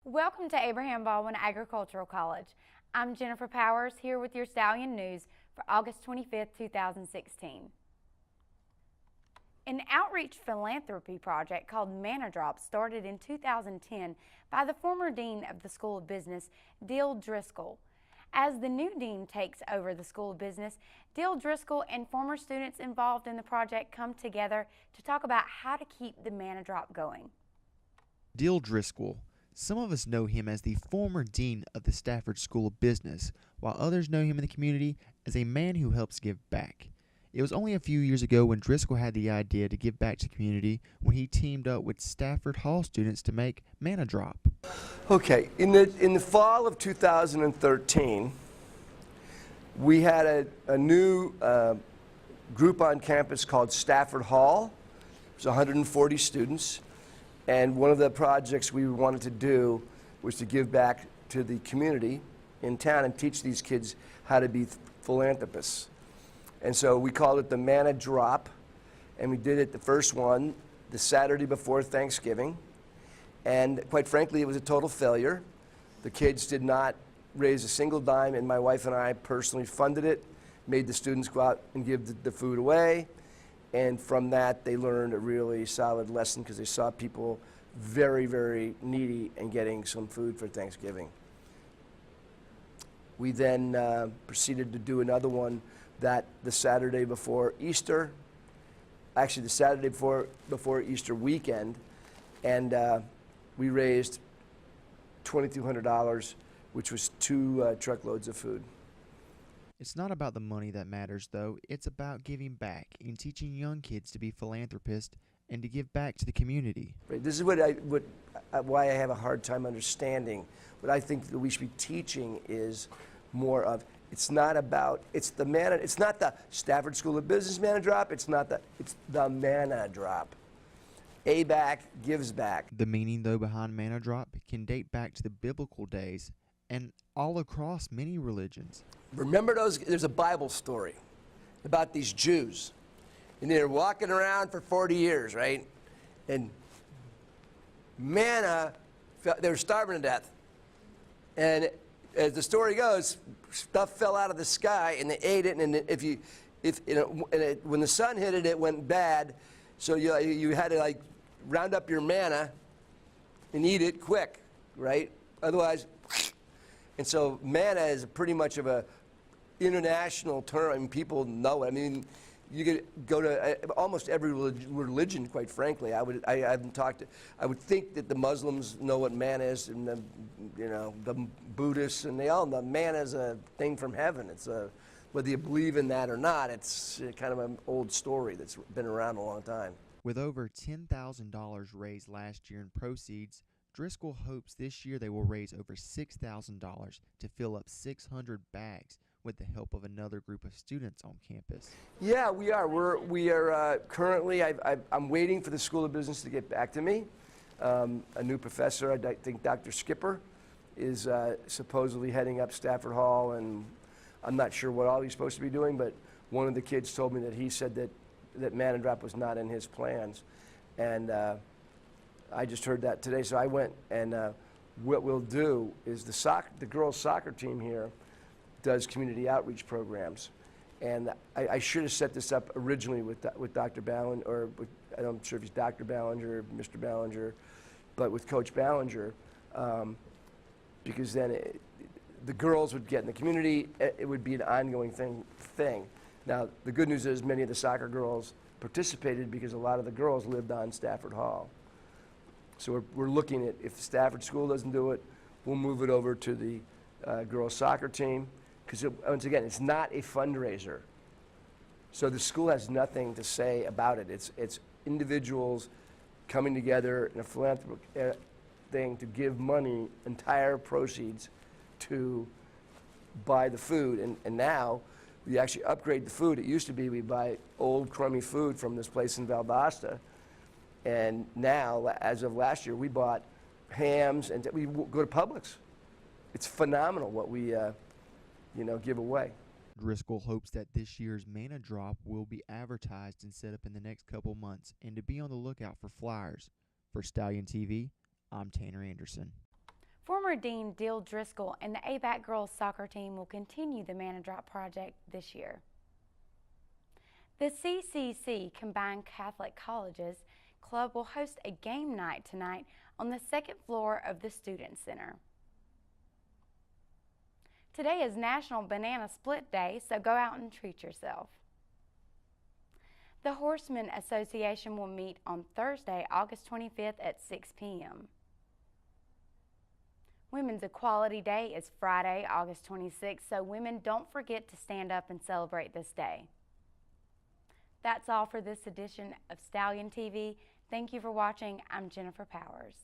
Welcome to Abraham Baldwin Agricultural College. I'm Jennifer Powers here with your Stallion News for August 25th, 2016. An outreach philanthropy project called Manna started in 2010 by the former dean of the School of Business, Dill Driscoll. As the new dean takes over the School of Business, Dill Driscoll and former students involved in the project come together to talk about how to keep the Manna going. Dill Driscoll. Some of us know him as the former dean of the Stafford School of Business, while others know him in the community as a man who helps give back. It was only a few years ago when Driscoll had the idea to give back to the community when he teamed up with Stafford Hall students to make Manna Drop. Okay, in the fall of 2013, we had a new group on campus called Stafford Hall. It was 140 students. And one of the projects we wanted to do was to give back to the community in town and teach these kids how to be philanthropists. And so we called it the Manna Drop, and we did it the first one the Saturday before Thanksgiving. And quite frankly, it was a total failure. The kids did not raise a single dime, and my wife and I personally funded it, made the students go out and give the food away. And from that, they learned a really solid lesson because they saw people very, very needy and getting some food for Thanksgiving. We then proceeded to do another one the Saturday before Easter, actually the Saturday before Easter weekend, and we raised $2,200, which was two truckloads of food. It's not about the money that matters, though. It's about giving back and teaching young kids to be philanthropists and to give back to the community. Right. This is why I have a hard time understanding. What I think that we should be teaching is more of, it's not the Stafford School of Business Manna Drop, it's the Manna Drop. A back gives back. The meaning, though, behind Manna Drop can date back to the biblical days and all across many religions. Remember there's a Bible story about these Jews, and they're walking around for 40 years, right? And manna, they were starving to death. And as the story goes, stuff fell out of the sky, and they ate it. And when the sun hit it, it went bad. So you had to like round up your manna and eat it quick, right? Otherwise. And so manna is pretty much of a international term. I mean, people know it. I mean, you could go to almost every religion, quite frankly. I would think that the Muslims know what manna is, and the Buddhists, and they all know manna is a thing from heaven. It's whether you believe in that or not, it's kind of an old story that's been around a long time. With over $10,000 raised last year in proceeds, Driscoll hopes this year they will raise over $6,000 to fill up 600 bags with the help of another group of students on campus. Yeah, we are. We are currently, I'm waiting for the School of Business to get back to me. A new professor, I think Dr. Skipper, is supposedly heading up Stafford Hall, and I'm not sure what all he's supposed to be doing, but one of the kids told me that he said that Manna Drop was not in his plans. And I just heard that today, so I went, and what we'll do is the girls' soccer team here does community outreach programs, and I should have set this up originally with Dr. Ballinger, or I'm not sure if he's Dr. Ballinger or Mr. Ballinger, but with Coach Ballinger, because then the girls would get in the community. It would be an ongoing thing. Now, the good news is many of the soccer girls participated because a lot of the girls lived on Stafford Hall. So we're looking at, if the Stafford School doesn't do it, we'll move it over to the girls' soccer team. Because, once again, it's not a fundraiser. So the school has nothing to say about it. It's individuals coming together in a philanthropic thing to give money, entire proceeds, to buy the food. And now we actually upgrade the food. It used to be we buy old, crummy food from this place in Valdosta. And now, as of last year, we bought hams, and we go to Publix. It's phenomenal what we give away. Driscoll hopes that this year's Manna Drop will be advertised and set up in the next couple months, and to be on the lookout for flyers. For Stallion TV, I'm Tanner Anderson. Former Dean Dill Driscoll and the ABAC girls soccer team will continue the Manna Drop project this year. The CCC Combined Catholic Colleges Club will host a game night tonight on the second floor of the Student Center. Today is National Banana Split Day, so go out and treat yourself. The Horsemen Association will meet on Thursday, August 25th at 6 p.m. Women's Equality Day is Friday, August 26th, so women don't forget to stand up and celebrate this day. That's all for this edition of Stallion TV. Thank you for watching. I'm Jennifer Powers.